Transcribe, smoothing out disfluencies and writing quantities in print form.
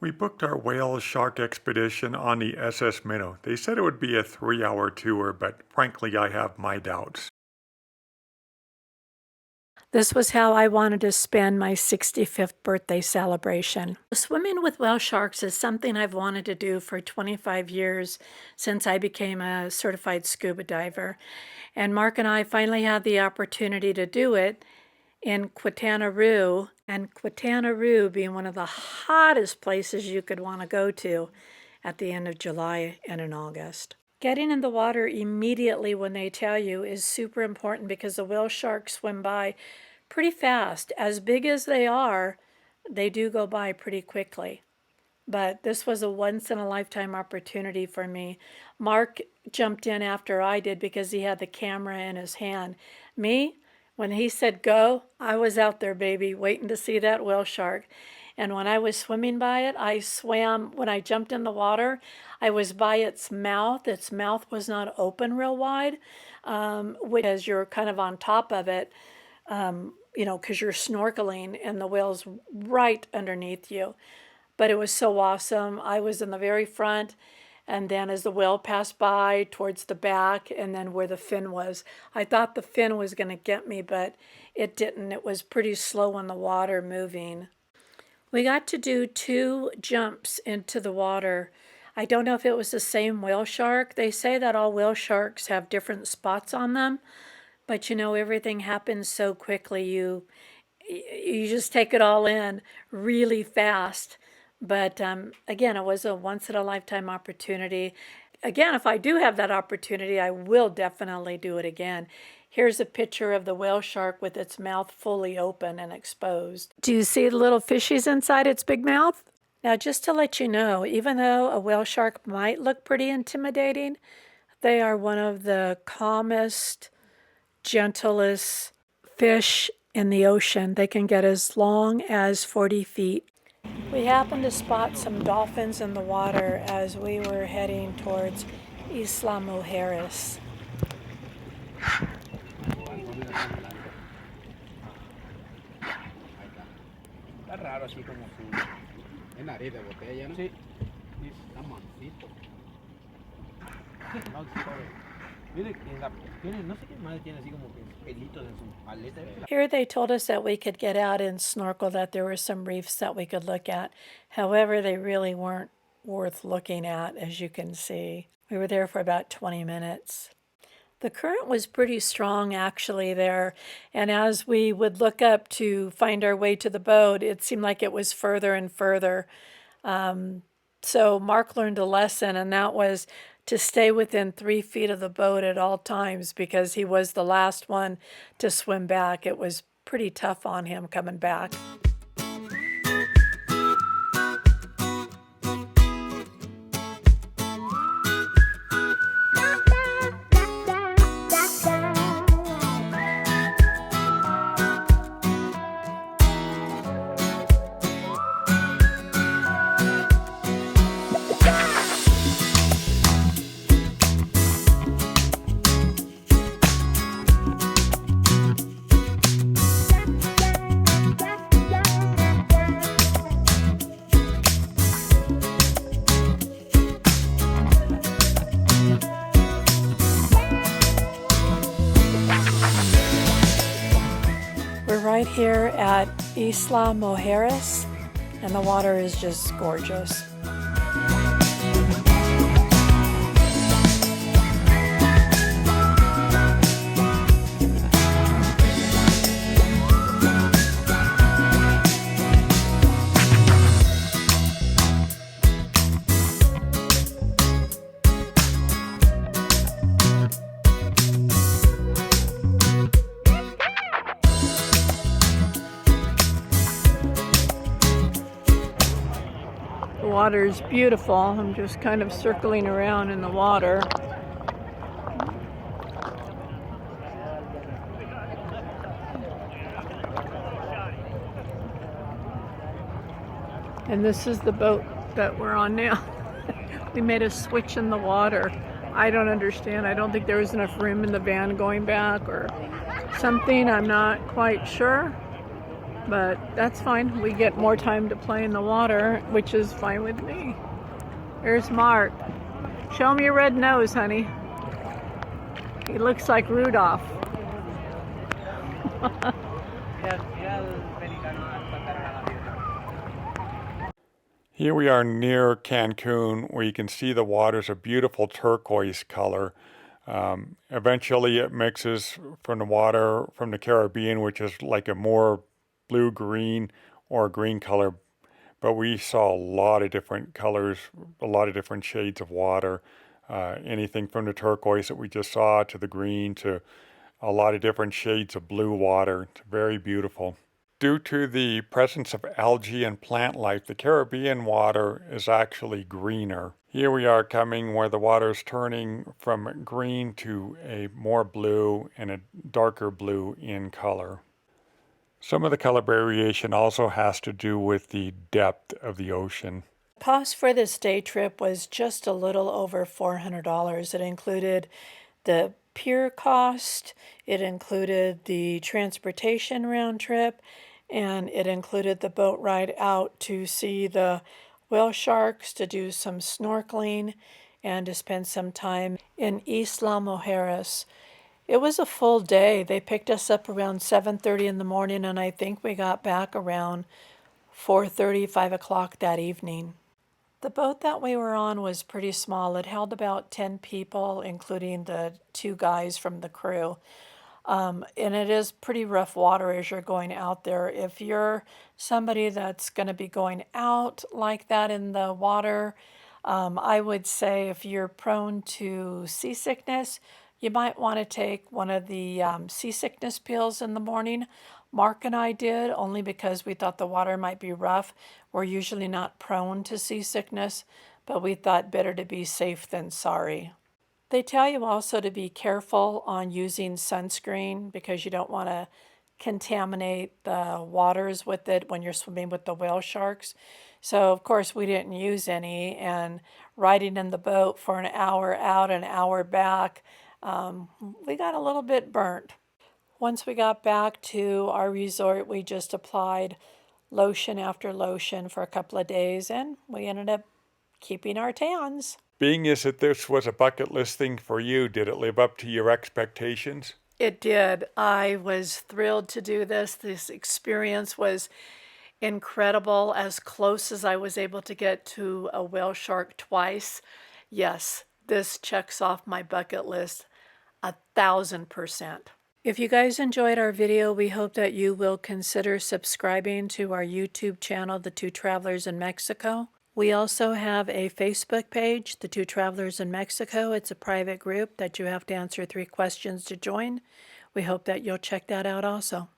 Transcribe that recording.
We booked our whale shark expedition on the SS Minnow. They said it would be a 3-hour tour, but frankly, I have my doubts. This was how I wanted to spend my 65th birthday celebration. Swimming with whale sharks is something I've wanted to do for 25 years since I became a certified scuba diver. And Mark and I finally had the opportunity to do it in Quintana Roo, and Quintana Roo being one of the hottest places you could want to go to at the end of July and in August. Getting in the water immediately when they tell you is super important because the whale sharks swim by pretty fast. As big as they are, they do go by pretty quickly. But this was a once-in-a-lifetime opportunity for me. Mark jumped in after I did because he had the camera in his hand. Me, when he said go, I was out there, baby, waiting to see that whale shark. And when I was swimming by it, I swam, when I jumped in the water, I was by its mouth. Its mouth was not open real wide, because you're kind of on top of it, because you're snorkeling and the whale's right underneath you. But it was so awesome. I was in the very front, and then as the whale passed by towards the back and then where the fin was, I thought the fin was going to get me, but it didn't. It was pretty slow in the water moving. We got to do 2 jumps into the water. I don't know if it was the same whale shark. They say that all whale sharks have different spots on them, but everything happens so quickly. You just take it all in really fast. But again, it was a once-in-a-lifetime opportunity. Again, if I do have that opportunity, I will definitely do it again. Here's a picture of the whale shark with its mouth fully open and exposed. Do you see the little fishies inside its big mouth? Now, just to let you know, even though a whale shark might look pretty intimidating, they are one of the calmest, gentlest fish in the ocean. They can get as long as 40 feet. We happened to spot some dolphins in the water as we were heading towards Isla Mujeres. Está raro así como su en nariz de botella, ¿no? Sí. Está mansito. No sabe. Mire que tiene, no sé qué más tiene así como que pelitos en su paleta. Here they told us that we could get out and snorkel, that there were some reefs that we could look at. However, they really weren't worth looking at, as you can see. We were there for about 20 minutes. The current was pretty strong actually there, and as we would look up to find our way to the boat, it seemed like it was further and further. So Mark learned a lesson, and that was to stay within 3 feet of the boat at all times because he was the last one to swim back. It was pretty tough on him coming back. We're right here at Isla Mujeres, and the water is just gorgeous. The water is beautiful. I'm just kind of circling around in the water. And this is the boat that we're on now. We made a switch in the water. I don't understand. I don't think there was enough room in the van going back or something. I'm not quite sure. But that's fine. We get more time to play in the water, which is fine with me. There's Mark. Show him your red nose, honey. He looks like Rudolph. Here we are near Cancun, where you can see the water's a beautiful turquoise color. Eventually it mixes from the water from the Caribbean, which is like a more blue-green or green color. But we saw a lot of different colors, a lot of different shades of water. Anything from the turquoise that we just saw to the green to a lot of different shades of blue water. It's very beautiful. Due to the presence of algae and plant life, the Caribbean water is actually greener. Here we are coming where the water is turning from green to a more blue and a darker blue in color. Some of the color variation also has to do with the depth of the ocean. Cost for this day trip was just a little over $400. It included the pier cost, it included the transportation round trip, and it included the boat ride out to see the whale sharks, to do some snorkeling, and to spend some time in Isla Mujeres. It was a full day. They picked us up around 7:30 in the morning, and I think we got back around 4:30, 5 o'clock that evening. The boat that we were on was pretty small. It held about 10 people, including the 2 guys from the crew. And it is pretty rough water as you're going out there. If you're somebody that's going to be going out like that in the water, I would say if you're prone to seasickness, you might want to take one of the seasickness pills in the morning. Mark and I did, only because we thought the water might be rough. We're usually not prone to seasickness, but we thought better to be safe than sorry. They tell you also to be careful on using sunscreen because you don't want to contaminate the waters with it when you're swimming with the whale sharks. So, of course, we didn't use any, and riding in the boat for an hour out, an hour back, we got a little bit burnt. Once we got back to our resort, we just applied lotion after lotion for a couple of days, and we ended up keeping our tans. Being as that this was a bucket list thing for you, did it live up to your expectations? It did. I was thrilled to do this. This experience was incredible, as close as I was able to get to a whale shark twice. Yes, this checks off my bucket list 1,000%. If you guys enjoyed our video, we hope that you will consider subscribing to our YouTube channel, The Two Travelers in Mexico. We also have a Facebook page, The Two Travelers in Mexico. It's a private group that you have to answer 3 questions to join. We hope that you'll check that out also.